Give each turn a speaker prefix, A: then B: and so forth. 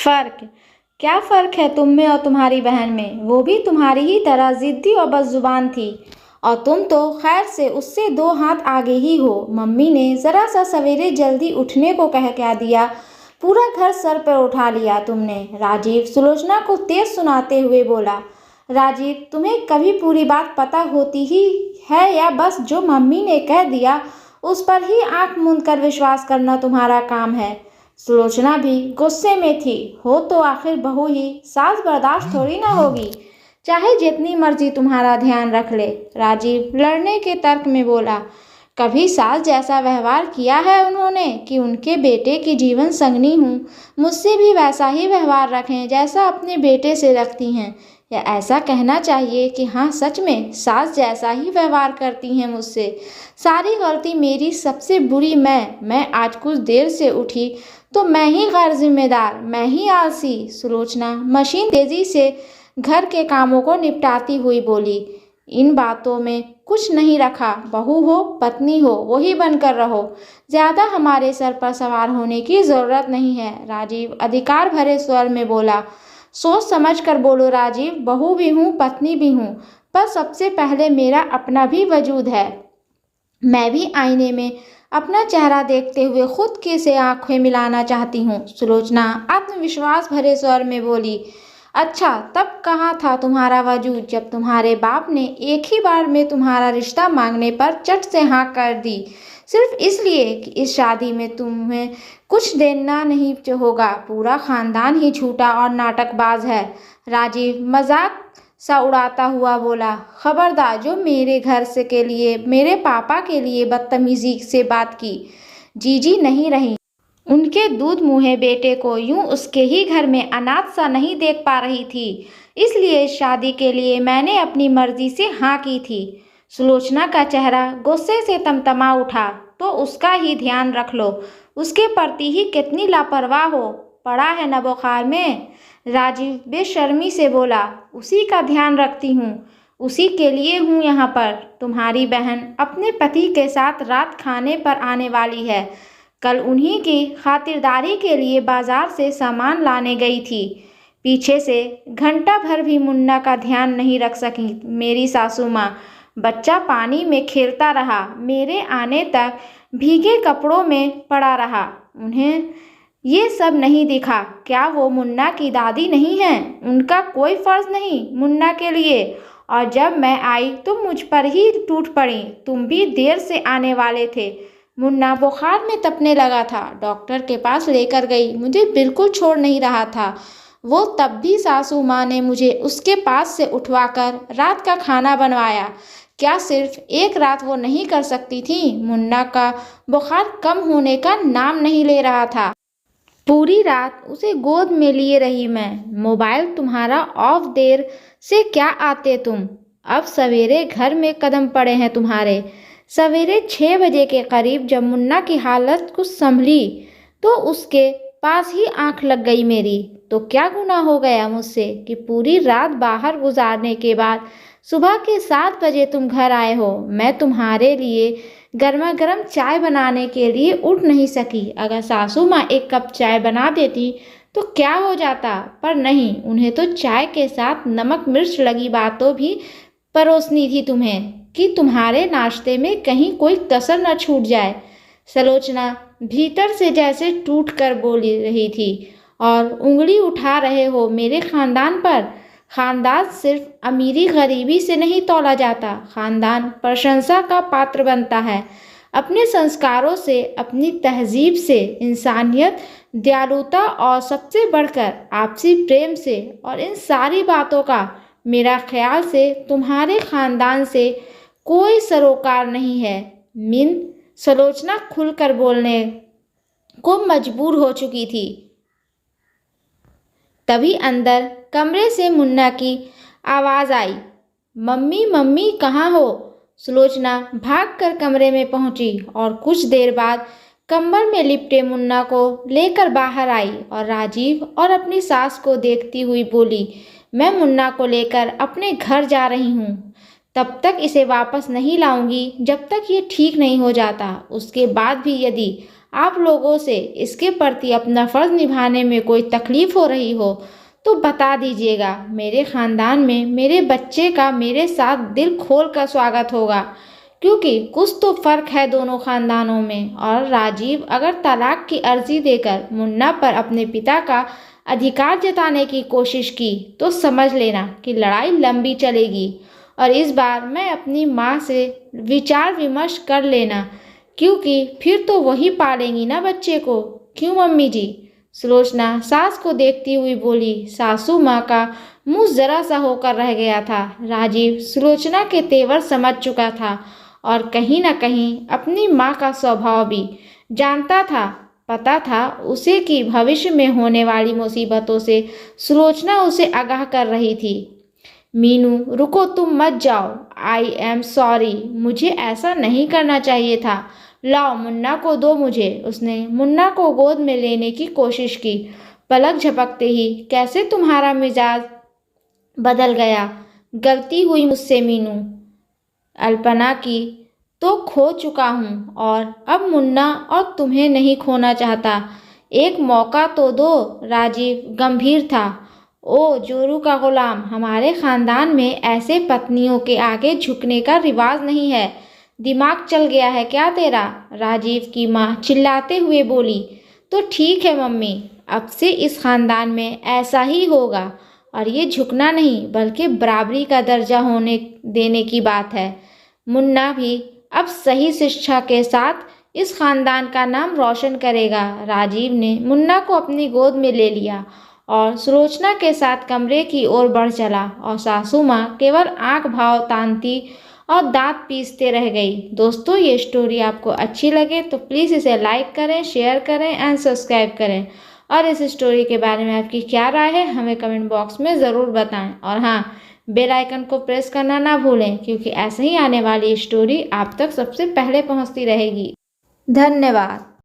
A: फ़र्क? क्या फ़र्क है तुम में और तुम्हारी बहन में? वो भी तुम्हारी ही तरह ज़िद्दी और बदज़ुबान थी और तुम तो खैर से उससे 2 हाथ आगे ही हो। मम्मी ने ज़रा सा सवेरे जल्दी उठने को कह दिया, पूरा घर सर पर उठा लिया तुमने। राजीव सुलोचना को तेज़ सुनाते हुए बोला, राजीव तुम्हें कभी पूरी बात पता होती ही है या बस जो मम्मी ने कह दिया उस पर ही आंख मूंद कर विश्वास करना तुम्हारा काम है? सुलोचना भी गुस्से में थी। हो तो आखिर बहू ही, सास बर्दाश्त थोड़ी ना होगी, चाहे जितनी मर्जी तुम्हारा ध्यान रख ले। राजीव लड़ने के तर्क में बोला, कभी सास जैसा व्यवहार किया है उन्होंने कि उनके बेटे की जीवन संगनी हूँ, मुझसे भी वैसा ही व्यवहार रखें जैसा अपने बेटे से रखती हैं, या ऐसा कहना चाहिए कि हाँ सच में सास जैसा ही व्यवहार करती हैं मुझसे। सारी गलती मेरी, सबसे बुरी मैं आज कुछ देर से उठी तो मैं ही गैर जिम्मेदार, मैं ही आलसी। सुलोचना मशीन तेजी से घर के कामों को निपटाती हुई बोली, इन बातों में कुछ नहीं रखा, बहू हो पत्नी हो वही बनकर रहो, ज्यादा हमारे सर पर सवार होने की जरूरत नहीं है। राजीव अधिकार भरे स्वर में बोला, सोच समझ कर बोलो राजीव, बहू भी हूँ पत्नी भी हूँ, पर सबसे पहले मेरा अपना भी वजूद है। मैं भी आईने में अपना चेहरा देखते हुए खुद के से आंखें मिलाना चाहती हूँ। सुलोचना आत्मविश्वास भरे स्वर में बोली, अच्छा तब कहाँ था तुम्हारा वजूद जब तुम्हारे बाप ने एक ही बार में तुम्हारा रिश्ता मांगने पर चट से हाँ कर दी, सिर्फ इसलिए कि इस शादी में तुम्हें कुछ देना नहीं होगा। पूरा खानदान ही झूठा और नाटकबाज है। राजीव मजाक सा उड़ाता हुआ बोला, खबरदार जो मेरे घर से के लिए, मेरे पापा के लिए बदतमीजी से बात की। जीजी नहीं रही, उनके दूध मुँहे बेटे को यूं उसके ही घर में अनाथ सा नहीं देख पा रही थी, इसलिए इस शादी के लिए मैंने अपनी मर्जी से हाँ की थी। सुलोचना का चेहरा गुस्से से तमतमा उठा, तो उसका ही ध्यान रख लो, उसके प्रति ही कितनी लापरवाह हो, पड़ा है न बुखार में। राजीव बेशर्मी से बोला, उसी का ध्यान रखती हूँ, उसी के लिए हूँ यहाँ पर। तुम्हारी बहन अपने पति के साथ रात खाने पर आने वाली है, कल उन्हीं की खातिरदारी के लिए बाजार से सामान लाने गई थी। पीछे से घंटा भर भी मुन्ना का ध्यान नहीं रख सकी मेरी सासू माँ। बच्चा पानी में खेलता रहा, मेरे आने तक भीगे कपड़ों में पड़ा रहा, उन्हें ये सब नहीं दिखा। क्या वो मुन्ना की दादी नहीं है? उनका कोई फर्ज नहीं मुन्ना के लिए। और जब मैं आई तो मुझ पर ही टूट पड़ी, तुम भी देर से आने वाले थे। मुन्ना बुखार में तपने लगा था, डॉक्टर के पास लेकर गई, मुझे बिल्कुल छोड़ नहीं रहा था वो। तब भी सासू माँ ने मुझे उसके पास से उठवाकर रात का खाना बनवाया। क्या सिर्फ एक रात वो नहीं कर सकती थी? मुन्ना का बुखार कम होने का नाम नहीं ले रहा था। पूरी रात उसे गोद में लिए रही मैं। मोबाइल तुम्हारा ऑफ, देर से क्या आते तुम? अब सवेरे घर में कदम पड़े हैं तुम्हारे। सवेरे 6 बजे के करीब जब मुन्ना की हालत कुछ संभली तो उसके पास ही आंख लग गई मेरी। तो क्या गुनाह हो गया मुझसे कि पूरी रात बाहर गुजारने के बाद सुबह के 7 बजे तुम घर आए हो। मैं तुम्हारे लिए गर्मा गर्म चाय बनाने के लिए उठ नहीं सकी। अगर सासू माँ एक कप चाय बना देती तो क्या हो जाता, पर नहीं, उन्हें तो चाय के साथ नमक मिर्च लगी बातों भी परोसनी थी तुम्हें, कि तुम्हारे नाश्ते में कहीं कोई कसर न छूट जाए। सलोचना भीतर से जैसे टूट कर बोली रही थी, और उंगली उठा रहे हो मेरे खानदान पर। खानदान सिर्फ अमीरी गरीबी से नहीं तौला जाता, खानदान प्रशंसा का पात्र बनता है अपने संस्कारों से, अपनी तहजीब से, इंसानियत, दयालुता और सबसे बढ़कर आपसी प्रेम से। और इन सारी बातों का मेरा ख्याल से तुम्हारे खानदान से कोई सरोकार नहीं है। मिन सलोचना खुलकर बोलने को मजबूर हो चुकी थी। तभी अंदर कमरे से मुन्ना की आवाज़ आई, मम्मी मम्मी कहाँ हो? सुलोचना भागकर कमरे में पहुंची और कुछ देर बाद कंबल में लिपटे मुन्ना को लेकर बाहर आई और राजीव और अपनी सास को देखती हुई बोली, मैं मुन्ना को लेकर अपने घर जा रही हूँ। तब तक इसे वापस नहीं लाऊंगी जब तक ये ठीक नहीं हो जाता। उसके बाद भी यदि आप लोगों से इसके प्रति अपना फ़र्ज़ निभाने में कोई तकलीफ़ हो रही हो तो बता दीजिएगा। मेरे ख़ानदान में मेरे बच्चे का मेरे साथ दिल खोल कर स्वागत होगा, क्योंकि कुछ तो फ़र्क है दोनों ख़ानदानों में। और राजीव अगर तलाक की अर्ज़ी देकर मुन्ना पर अपने पिता का अधिकार जताने की कोशिश की तो समझ लेना कि लड़ाई लंबी चलेगी। और इस बार मैं अपनी माँ से विचार विमर्श कर लेना, क्योंकि फिर तो वही पालेंगी ना बच्चे को। क्यों मम्मी जी? सुलोचना सास को देखती हुई बोली। सासू माँ का मुंह जरा सा होकर रह गया था। राजीव सुलोचना के तेवर समझ चुका था और कहीं न कहीं अपनी माँ का स्वभाव भी जानता था। पता था उसे कि भविष्य में होने वाली मुसीबतों से सुलोचना उसे आगाह कर रही थी। मीनू रुको, तुम मत जाओ। आई एम सॉरी, मुझे ऐसा नहीं करना चाहिए था। लाओ मुन्ना को दो मुझे। उसने मुन्ना को गोद में लेने की कोशिश की। पलक झपकते ही कैसे तुम्हारा मिजाज बदल गया। गलती हुई मुझसे मीनू, अल्पना की तो खो चुका हूँ और अब मुन्ना और तुम्हें नहीं खोना चाहता। एक मौका तो दो। राजीव गंभीर था। ओ जोरू का गुलाम, हमारे ख़ानदान में ऐसे पत्नियों के आगे झुकने का रिवाज नहीं है। दिमाग चल गया है क्या तेरा? राजीव की माँ चिल्लाते हुए बोली। तो ठीक है मम्मी, अब से इस ख़ानदान में ऐसा ही होगा। और ये झुकना नहीं बल्कि बराबरी का दर्जा होने देने की बात है। मुन्ना भी अब सही शिक्षा के साथ इस ख़ानदान का नाम रोशन करेगा। राजीव ने मुन्ना को अपनी गोद में ले लिया और सुलोचना के साथ कमरे की ओर बढ़ चला। और सासू माँ केवल आंख भाव तानती और दांत पीसते रह गई। दोस्तों, ये स्टोरी आपको अच्छी लगे तो प्लीज़ इसे लाइक करें, शेयर करें एंड सब्सक्राइब करें। और इस स्टोरी के बारे में आपकी क्या राय है हमें कमेंट बॉक्स में ज़रूर बताएं। और हाँ, बेल आइकन को प्रेस करना ना भूलें, क्योंकि ऐसे ही आने वाली स्टोरी आप तक सबसे पहले पहुंचती रहेगी। धन्यवाद।